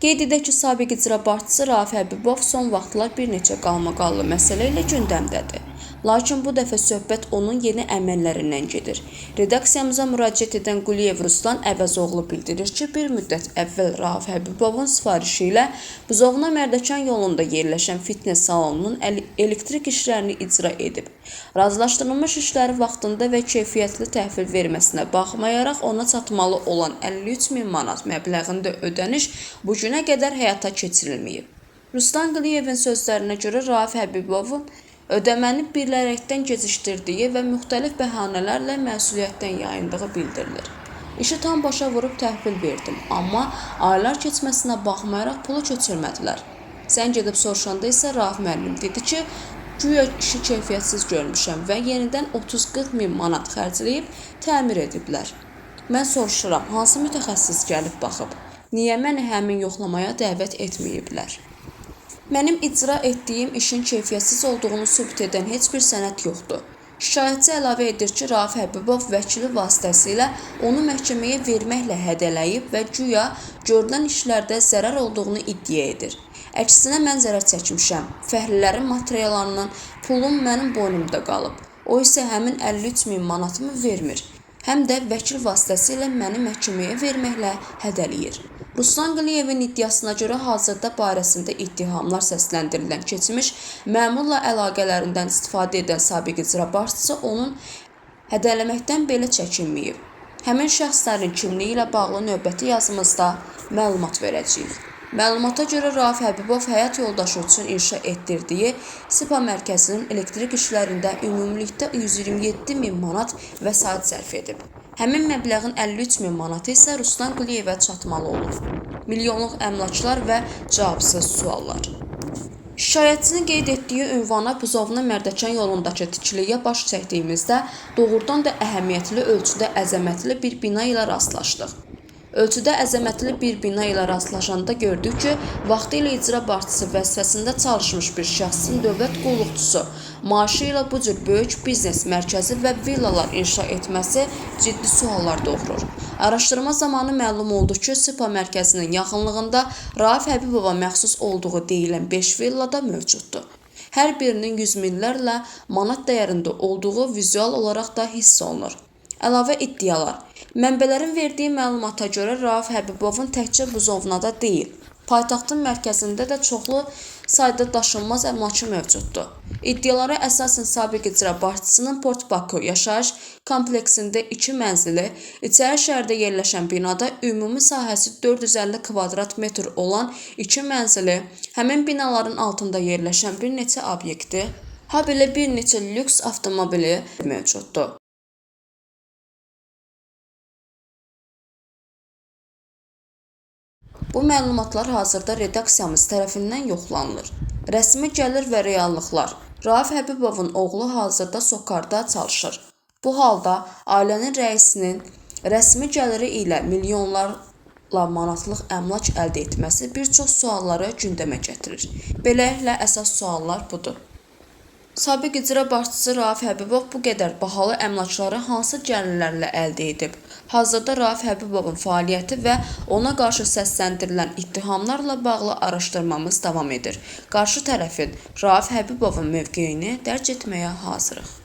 Qeyd edək ki, sabiq icra başçısı Rauf Həbibov son vaxtlar bir neçə qalmaqallı məsələ ilə gündəmdədir. Lakin bu dəfə söhbət onun yeni əməllərindən gedir. Redaksiyamıza müraciət edən Quliyev Ruslan Əvəzoğlu bildirir ki, bir müddət əvvəl Rauf Həbibovun sifarişi ilə Buzovna Mərdəkan yolunda yerləşən fitness salonunun elektrik işlərini icra edib. Razılaşdırılmış işləri vaxtında və keyfiyyətli təhvil verməsinə baxmayaraq ona çatmalı olan 53.000 manat məbləğində ödəniş bu günə qədər həyata keçirilməyib. Ruslan Quliyevin sözlərinə görə Rauf Həbibovun ödəməni bilərəkdən gecikdirdiyi və müxtəlif bəhanələrlə məsuliyyətdən yayındığı bildirilir. İşi tam başa vurub təhvil verdim, amma aylar keçməsinə baxmayaraq pulu köçürmədilər. Zəng edib soruşanda isə Rauf müəllim dedi ki, güya işi keyfiyyətsiz görmüşəm və yenidən 30-40 min manat xərcləyib təmir ediblər. Mən soruşuram, hansı mütəxəssis gəlib baxıb? Niyə məni həmin yoxlamaya dəvət etməyiblər? Mənim icra etdiyim işin keyfiyyətsiz olduğunu sübut edən heç bir sənəd yoxdur. Şikayətçi əlavə edir ki, Rauf Həbibov vəkili vasitəsilə onu məhkəməyə verməklə hədələyib və güya görülən işlərdə zərər olduğunu iddia edir. Əksinə mən zərər çəkmişəm. Fəhlilərin materiallarının pulum mənim boynumda qalıb. O isə həmin 53.000 manatımı vermir. Həm də vəkil vasitəsilə məni məhkəməyə verməklə hədələyir. Ruslan Quliyevin iddiasına görə hazırda barəsində ittihamlar səsləndirilən keçmiş məmurla əlaqələrindən istifadə edən sabiq icra başçısı onun hədələməkdən belə çəkinməyib. Həmin şəxslərin kimliyi ilə bağlı növbəti yazımızda məlumat verəcəyik. Məlumata görə Rauf Həbibov həyat yoldaşı üçün inşa etdirdiyi SİPA mərkəzinin elektrik işlərində ümumilikdə 127.000 manat vəsait sərf edib. Həmin məbləğin 53.000 manatı isə Ruslan Quliyevə çatmalı olub. Milyonluq əmlaklar və cavabsız suallar. Şikayətçinin qeyd etdiyi ünvana Buzovna Mərdəkan yolundakı tikiliyə baş çəkdiyimizdə doğrudan da əhəmiyyətli ölçüdə əzəmətli bir bina ilə rastlaşdıq. Ölçüdə əzəmətli bir bina ilə rastlaşanda gördük ki, vaxtilə icra başçısı vəzifəsində çalışmış bir şəxsin dövlət qulluqçusu maaşı ilə bu cür böyük biznes mərkəzi və villalar inşa etməsi ciddi suallar doğurur. Araşdırma zamanı məlum oldu ki, SİPA mərkəzinin yaxınlığında Rauf Həbibova məxsus olduğu deyilən 5 villa da mövcuddur. Hər birinin 100 minlərlə manat dəyərində olduğu vizual olaraq da hiss olunur. Əlavə iddialar. Mənbələrin verdiyi məlumata görə Rauf Həbibovun təkcə Buzovnada deyil, paytaxtın mərkəzində də çoxlu sayda daşınmaz əmlakı mövcuddur. İddialara əsasən sabiq icra başçısının Port Baku yaşayış kompleksində 2 mənzili, İçəri şəhərdə yerləşən binada ümumi sahəsi 450 kvadrat metr olan 2 mənzili, həmin binaların altında yerləşən bir neçə obyekti, habelə bir neçə lüks avtomobili mövcuddur. Bu məlumatlar hazırda redaksiyamız tərəfindən yoxlanılır. Rəsmi gəlir və reallıqlar. Rauf Həbibovun oğlu hazırda Sokarda çalışır. Bu halda ailənin rəisinin rəsmi gəliri ilə milyonlarla manatlıq əmlak əldə etməsi bir çox sualları gündəmə gətirir. Beləliklə, əsas suallar budur. Sabiq icra başçısı Rauf Həbibov bu qədər bahalı əmlakları hansı gəlirlərlə əldə edib? Hazırda Rauf Həbibovun fəaliyyəti və ona qarşı səsləndirilən ittihamlarla bağlı araşdırmamız davam edir. Qarşı tərəfin Rauf Həbibovun mövqeyini dərc etməyə hazırıq.